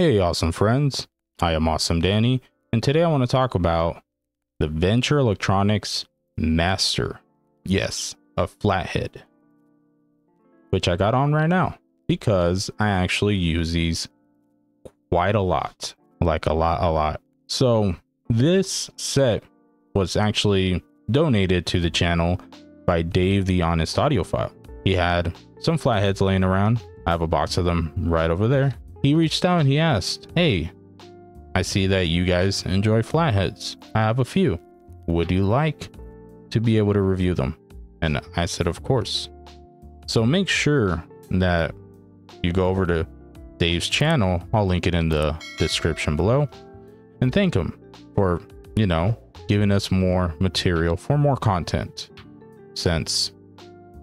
Hey awesome friends, I am Awesome Danny, and today I want to talk about the Venture Electronics Master. Yes, a flathead, which I got on right now because I actually use these quite a lot, like a lot. So this set was actually donated to the channel by Dave the Honest Audiophile. He had some flatheads laying around. I have a box of them right over there. He reached out and he asked, hey, I see that you guys enjoy flatheads. I have a few. Would you like to be able to review them? And I said, of course. So make sure that you go over to Dave's channel. I'll link it in the description below, and thank him for, giving us more material for more content, since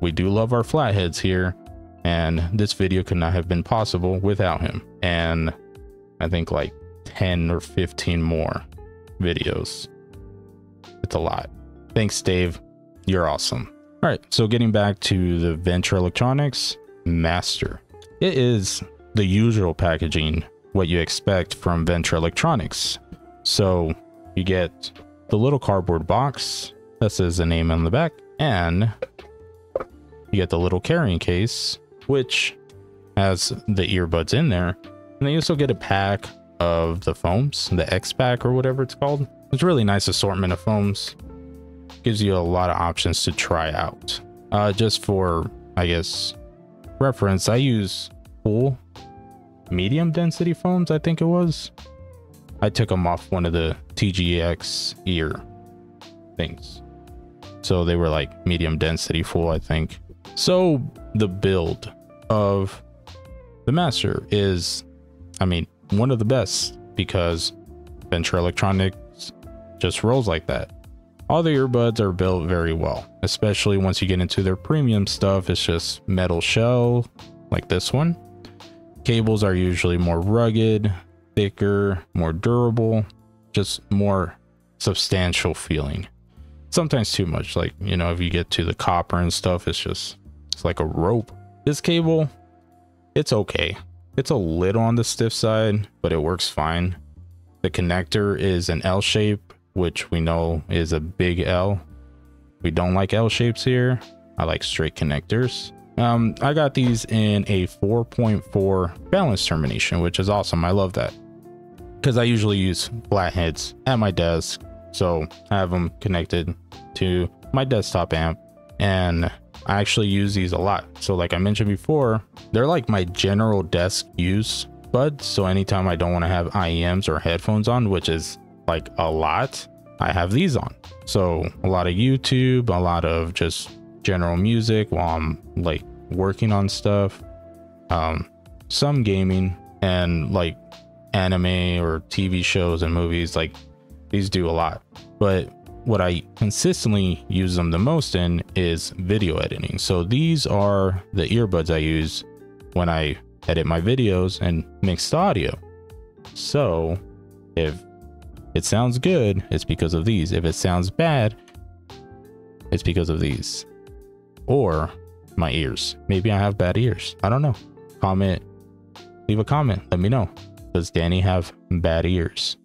we do love our flatheads here. And this video could not have been possible without him. And I think like 10 or 15 more videos. It's a lot. Thanks, Dave. You're awesome. All right. So getting back to the Venture Electronics Master. It is the usual packaging, what you expect from Venture Electronics. So you get the little cardboard box that says the name on the back, and you get the little carrying case, which has the earbuds in there. And then you also get a pack of the foams, the X pack or whatever it's called. It's a really nice assortment of foams. Gives you a lot of options to try out. Just for, I guess, reference, I use full medium density foams, I think it was. I took them off one of the TGX ear things. So they were like medium density full, I think. So the build of the Master is, one of the best, because Venture Electronics just rolls like that. All the earbuds are built very well, especially once you get into their premium stuff. It's just metal shell like this one. Cables are usually more rugged, thicker, more durable, just more substantial feeling. Sometimes too much, like, if you get to the copper and stuff, it's like a rope. This cable, it's okay. It's a little on the stiff side, but it works fine. The connector is an L shape, which we know is a big L. We don't like L shapes here. I like straight connectors. I got these in a 4.4 balance termination, which is awesome. I love that, because I usually use flatheads at my desk. So I have them connected to my desktop amp, and I actually use these a lot. So like I mentioned before, they're like my general desk use buds. So anytime I don't want to have IEMs or headphones on, which is like a lot, I have these on. So a lot of YouTube, a lot of just general music while I'm like working on stuff, some gaming, and like anime or TV shows and movies. Like these do a lot, but what I consistently use them the most in is video editing. So these are the earbuds I use when I edit my videos and mix the audio. So if it sounds good, it's because of these. If it sounds bad, it's because of these. Or my ears. Maybe I have bad ears. I don't know. Leave a comment. Let me know. Does Danny have bad ears?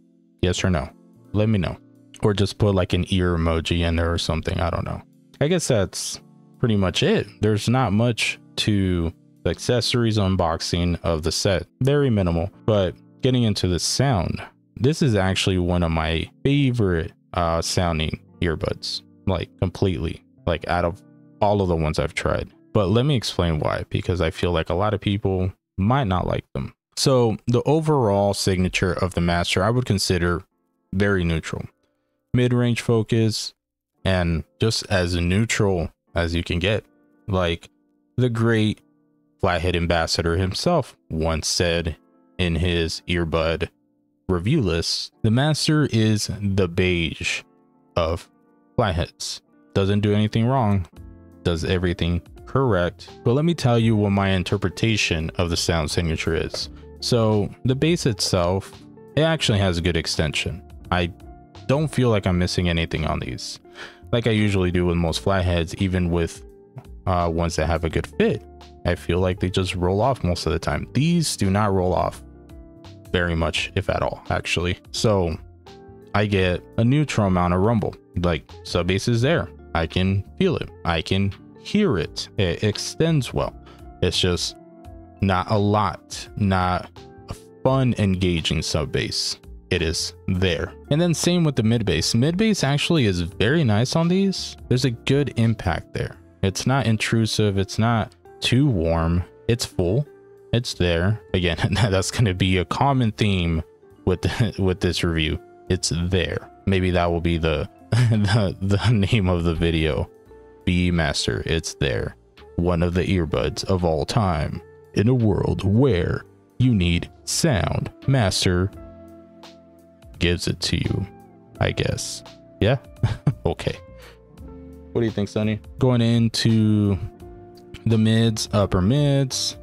Yes or no? Let me know. Or just put like an ear emoji in there or something. I don't know. I guess that's pretty much it. There's not much to the accessories unboxing of the set. Very minimal. But getting into the sound, this is actually one of my favorite sounding earbuds. Like completely. Like out of all of the ones I've tried. But let me explain why. Because I feel like a lot of people might not like them. So the overall signature of the Master, I would consider very neutral. Mid-range focus, and just as neutral as you can get. Like the great flathead ambassador himself once said in his earbud review list, the Master is the beige of flatheads. Doesn't do anything wrong, does everything correct. But let me tell you what my interpretation of the sound signature is. So the bass itself, it actually has a good extension. I don't feel like I'm missing anything on these, like I usually do with most flatheads, even with ones that have a good fit. I feel like they just roll off most of the time. These do not roll off. very much, if at all, actually. So I get a neutral amount of rumble. Like, sub bass is there. I can feel it. I can hear it. It extends well. It's just not a lot, not a fun, engaging sub bass. It is there. And then same with the mid bass. Mid bass actually is very nice on these. There's a good impact there. It's not intrusive. It's not too warm. It's full. It's there. Again, that's going to be a common theme with this review. It's there. Maybe that will be the name of the video. Be Master. It's there. One of the earbuds of all time. In a world where you need sound, Master gives it to you, I guess. Yeah. Okay. What do you think, Sonny? Going into the mids, upper mids,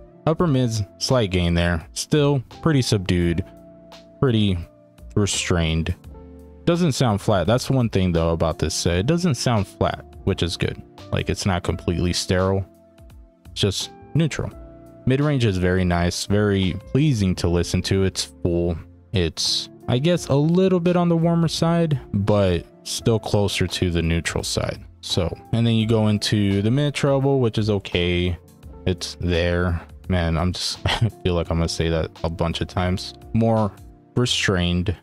slight gain there. Still pretty subdued, pretty restrained. Doesn't sound flat. That's one thing though about this set. It doesn't sound flat, which is good. Like, it's not completely sterile. It's just neutral. Mid-range is very nice, very pleasing to listen to. It's full. It's, I guess, a little bit on the warmer side, but still closer to the neutral side. So, and then you go into the mid treble, which is okay. It's there. Man, I feel like I'm gonna say that a bunch of times. More restrained,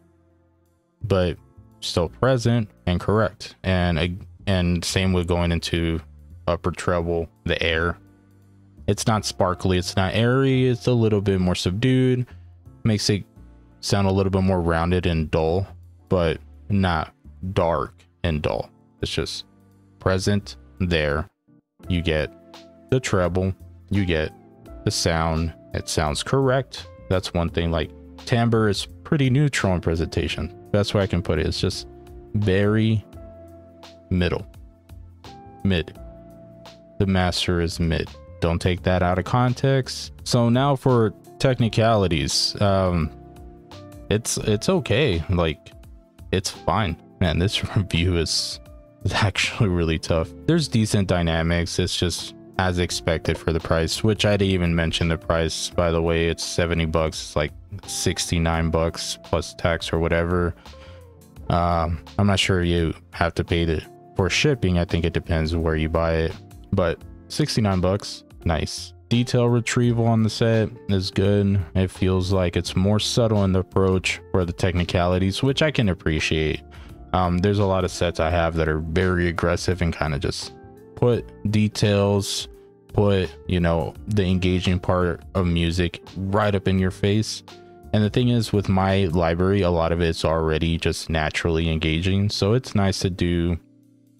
but still present and correct. And same with going into upper treble, the air. It's not sparkly, it's not airy, it's a little bit more subdued. Makes it sound a little bit more rounded and dull, but not dark and dull. It's just present there. You get the treble, you get the sound. It sounds correct. That's one thing. Like, timbre is pretty neutral in presentation. That's where I can put it. It's just very middle. Mid. The Master is mid. Don't take that out of context. So now for technicalities. It's okay. Like, it's fine. Man, this review is actually really tough. There's decent dynamics. It's just as expected for the price, which I didn't even mention the price, by the way. It's 70 bucks. It's like 69 bucks plus tax or whatever. I'm not sure you have to pay for shipping. I think it depends where you buy it, but 69 bucks. Nice. Detail retrieval on the set is good. It feels like it's more subtle in the approach for the technicalities, which I can appreciate. There's a lot of sets I have that are very aggressive and kind of just put details, put, you know, the engaging part of music right up in your face. And the thing is, with my library, a lot of it's already just naturally engaging. So it's nice to do,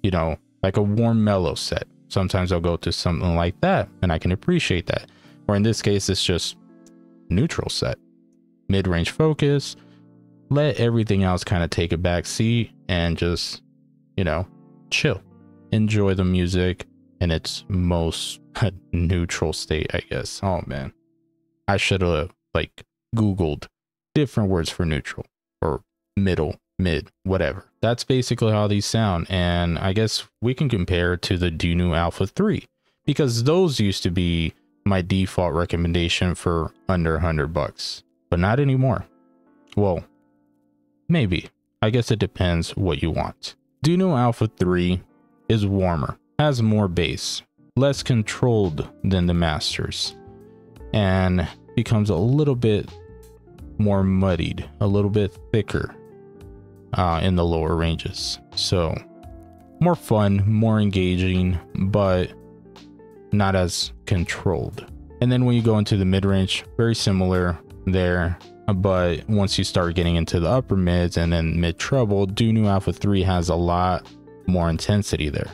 you know, like a warm mellow set. Sometimes I'll go to something like that and I can appreciate that. Or in this case, it's just neutral set, mid-range focus, let everything else kind of take a back seat and just, you know, chill, enjoy the music in its most neutral state, I guess. Oh man, I should have like Googled different words for neutral or middle, mid, whatever. That's basically how these sound. And I guess we can compare to the Dunu Alpha 3, because those used to be my default recommendation for under 100 bucks, but not anymore. Well, maybe. I guess it depends what you want. Dunu Alpha 3 is warmer, has more bass, less controlled than the Masters, and becomes a little bit more muddied, a little bit thicker in the lower ranges. So more fun, more engaging, but not as controlled. And then when you go into the mid-range, very similar there, but once you start getting into the upper mids and then mid treble, Dunu Alpha 3 has a lot more intensity there.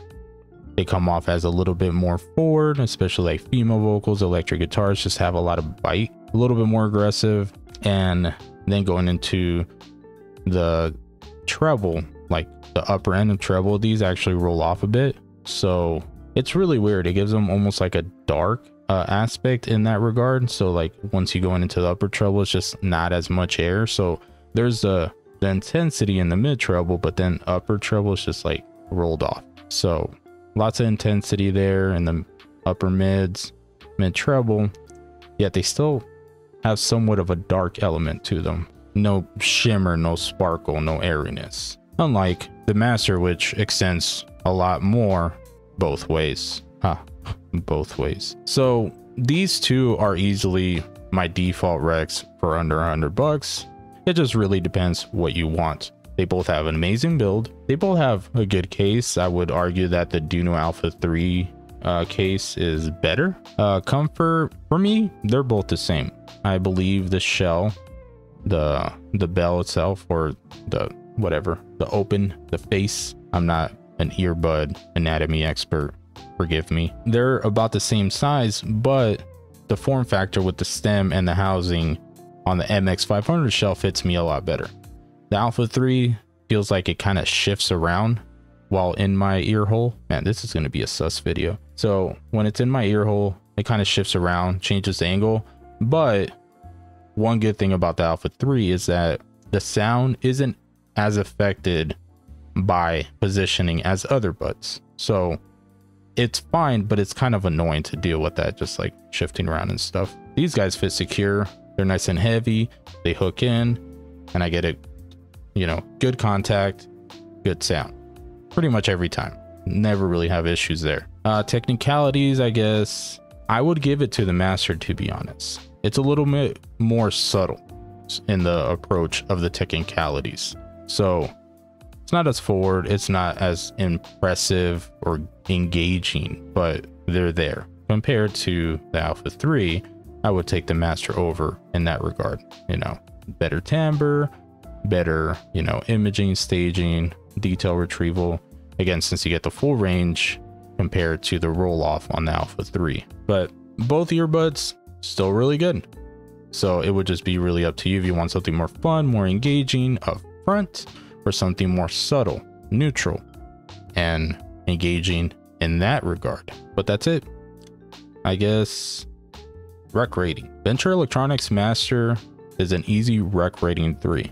They come off as a little bit more forward, especially like female vocals. Electric guitars just have a lot of bite, a little bit more aggressive. And then going into the treble, like the upper end of treble, these actually roll off a bit. So it's really weird. It gives them almost like a dark aspect in that regard. So like once you go into the upper treble, it's just not as much air. So there's the intensity in the mid treble, but then upper treble is just like rolled off. So lots of intensity there in the upper mids, mid treble, yet they still have somewhat of a dark element to them. No shimmer, no sparkle, no airiness. Unlike the Master, which extends a lot more both ways. Both ways. So these two are easily my default recs for under $100. It just really depends what you want. They both have an amazing build. They both have a good case. I would argue that the Dunu Alpha 3 case is better. Comfort, for me, they're both the same. I believe the shell, the bell itself, or the whatever, the face. I'm not an earbud anatomy expert, forgive me. They're about the same size, but the form factor with the stem and the housing on the MX500 shell fits me a lot better. The Alpha 3 feels like it kind of shifts around while in my ear hole. Man, this is going to be a sus video. So when it's in my ear hole, it kind of shifts around, changes the angle. But one good thing about the Alpha 3 is that the sound isn't as affected by positioning as other buds. So it's fine, but it's kind of annoying to deal with that, just like shifting around and stuff. These guys fit secure. They're nice and heavy. They hook in and I get it, you know, good contact, good sound pretty much every time. Never really have issues there. Technicalities, I guess I would give it to the Master, to be honest. It's a little bit more subtle in the approach of the technicalities. So it's not as forward, it's not as impressive or engaging, but they're there. Compared to the Alpha 3, I would take the Master over in that regard. You know, better timbre, better, you know, imaging, staging, detail retrieval. Again, since you get the full range compared to the roll off on the Alpha 3. But both earbuds still really good. So it would just be really up to you if you want something more fun, more engaging up front, or something more subtle, neutral, and engaging in that regard. But that's it. I guess rec rating. Venture Electronics Master is an easy rec rating 3.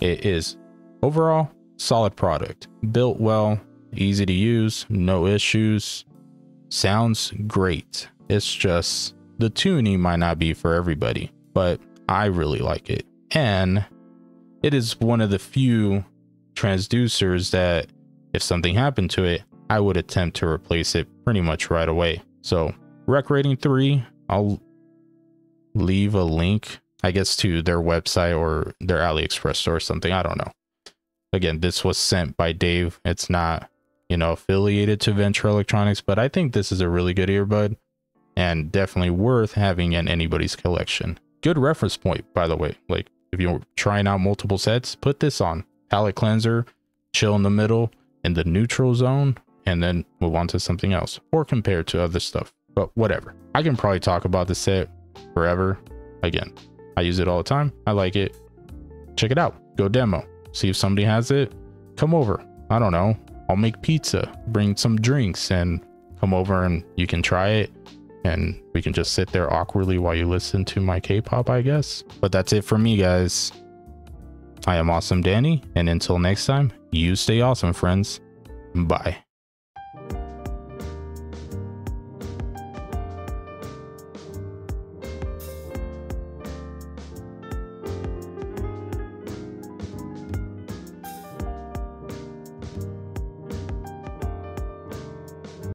It is overall solid product, built well, easy to use, no issues, sounds great. It's just the tuning might not be for everybody, but I really like it. And it is one of the few transducers that if something happened to it, I would attempt to replace it pretty much right away. So rec rating 3, I'll leave a link, I guess, to their website or their AliExpress store or something. I don't know. Again, this was sent by Dave. It's not, you know, affiliated to Venture Electronics, but I think this is a really good earbud and definitely worth having in anybody's collection. Good reference point, by the way. Like if you're trying out multiple sets, put this on. Palette cleanser, chill in the middle, in the neutral zone, and then move on to something else or compare to other stuff. But whatever. I can probably talk about the set forever. Again, I use it all the time. I like it. Check it out. Go demo. See if somebody has it. Come over. I don't know. I'll make pizza. Bring some drinks and come over and you can try it. And we can just sit there awkwardly while you listen to my K-pop, I guess. But that's it for me, guys. I am Awesome Danny. And until next time, you stay awesome, friends. Bye.